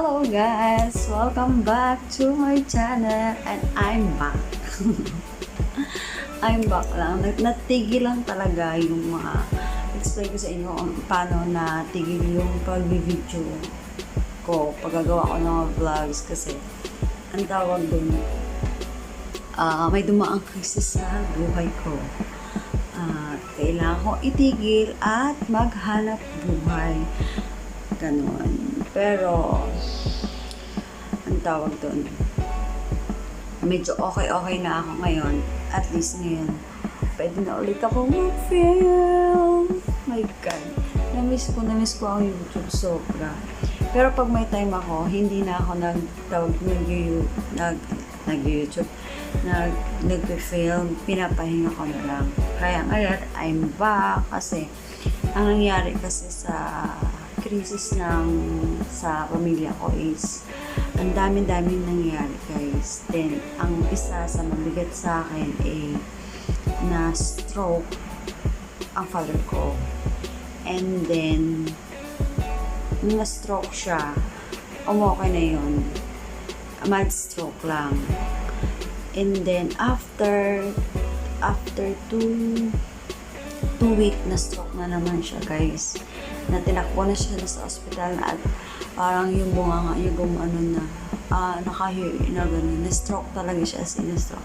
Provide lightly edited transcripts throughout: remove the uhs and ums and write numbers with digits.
Hello guys! Welcome back to my channel and I'm back. I'm back lang. Natigil lang talaga yung mga explain ko sa inyo kung paano natigil yung pag-video ko, paggagawa ko ng mga vlogs kasi ang tawag dun may dumaang krisis sa buhay ko. Kailangan ko itigil at maghanap buhay. Ganon. Pero, ang tawag doon, medyo okay na ako ngayon. At least ngayon, pwede na ulit ako mag-film. My God. Namiss ko ang YouTube sobra. Pero pag may time ako, hindi na ako nag-YouTube, nag-film, pinapahinga ko na lang. Kaya ngayon, I'm back kasi ang nangyari kasi sa krisis sa pamilya ko is ang daming nangyari guys. Then, ang isa sa mabigat sa akin ay na-stroke ang father ko. And then, na-stroke siya. Okay na yun. Mild stroke lang. And then, after 2 week na stroke na naman siya guys, na tinakbo na siya sa ospital at parang yung bunganga niya nakahiyo na gano'n, na stroke talaga siya, stroke.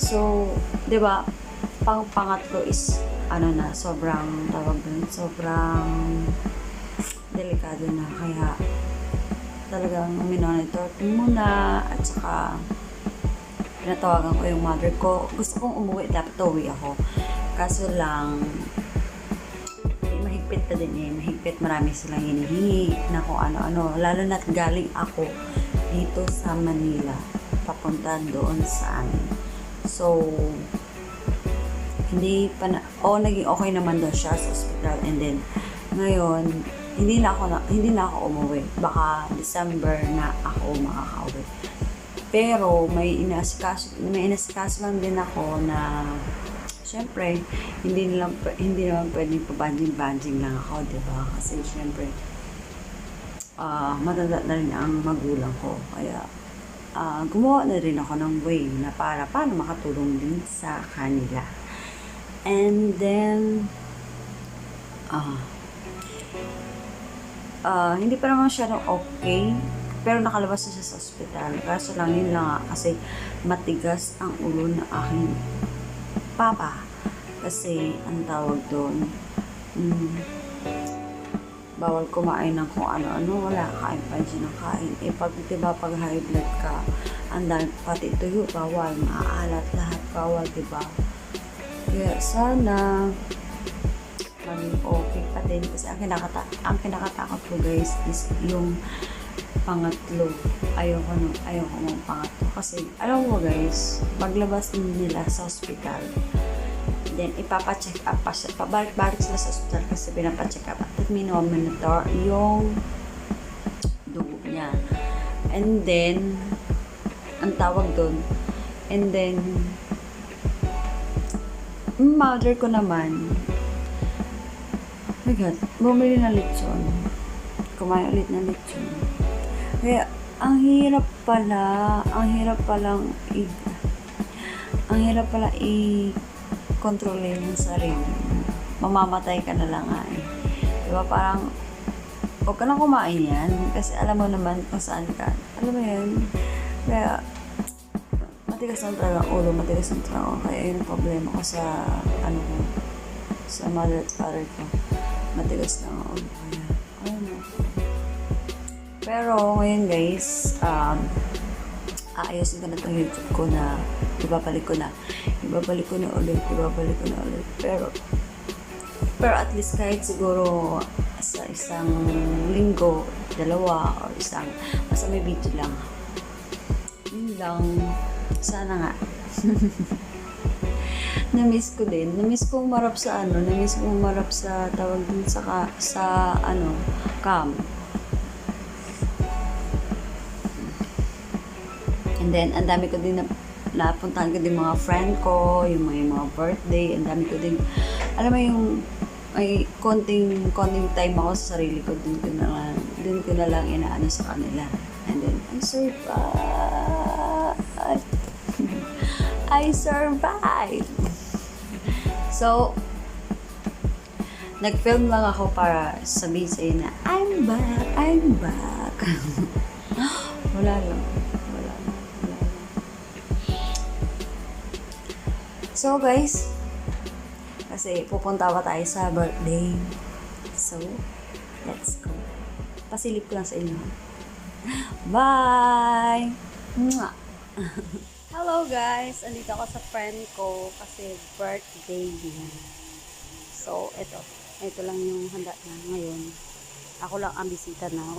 So, di ba, pangatlo is sobrang tawag dun, sobrang delikado na, kaya talagang minonitor ko muna at saka pinatawagan ko yung mother ko. Gusto kong umuwi, dapat uwi ako. Kaso lang, mahigpit pa din mahigpit, marami silang hinihingi na kung ano-ano, lalo na't galing ako dito sa Manila papunta doon sa amin. So, naging okay naman daw siya sa hospital, and then ngayon, hindi na ako umuwi. Baka December na ako makakauwi. Pero may inasikaso lang din ako na siyempre, hindi naman pwedeng pa-banjing lang ako, diba? Kasi siyempre, matanda na rin ang magulang ko. Kaya, gumawa na rin ako ng way na paano makatulong din sa kanila. And then, hindi pa naman siya okay, pero nakalabas na siya sa ospital. Kaso lang, yun lang kasi matigas ang ulo ng aking papa. Kasi, ang tawag doon, bawal kumain ng kung ano-ano, wala, kain pa siya ng kain. Pag high blood ka, ang dami, pati tuyo, bawal, maaalat lahat, bawal, diba? Kaya, sana, maging okay pa din. Kasi ang kinakatakot ko, guys, is yung pangatlo. Ayoko mong pangatlo. Kasi, alam mo guys, paglabas nila sa hospital, then ipapacheck up pa siya. Pabalik-balik sila sa hospital kasi pinapacheck up. At minomonitor yung dugo niya. And then, ang tawag doon, and then, mother ko naman, my God, bumili na lechon. Kumain ulit na lechon. Kaya, ang hirap pala i-controlin yung sarili. Mamamatay ka na lang Diba, parang, huwag ka na kumain yan, kasi alam mo naman kung saan ka. Alam mo yun? Kaya, matigas ang talaga ulo, matigas ang trago. Kaya yun ang problema ko sa, sa mother at father ko. Matigas na ang ulo. Kaya, pero ngayon guys, aayusin ko na itong YouTube ko na ibabalik ko na ulit. Pero at least kahit siguro sa isang linggo, 2 or basta may video lang. Yun lang. Sana nga. Namiss ko umarap sa tawag din sa cam. And then, ang dami ko din napuntahan ko din mga friend ko, yung mga birthday, ang dami ko din, alam mo yung may konting time ako sa sarili ko din ko na doon ko na lang inaano sa kanila. And then, I survived. I survived. So, nag-film lang ako para sabihin sa'yo na, I'm back, I'm back. Wala lang. So, guys, kasi pupunta pa tayo sa birthday. So, let's go. Pasilip ko lang sa inyo. Bye! Mwah! Hello guys! Andito ako sa friend ko kasi birthday niya. So, ito lang yung handa na ngayon. Ako lang ang bisita now.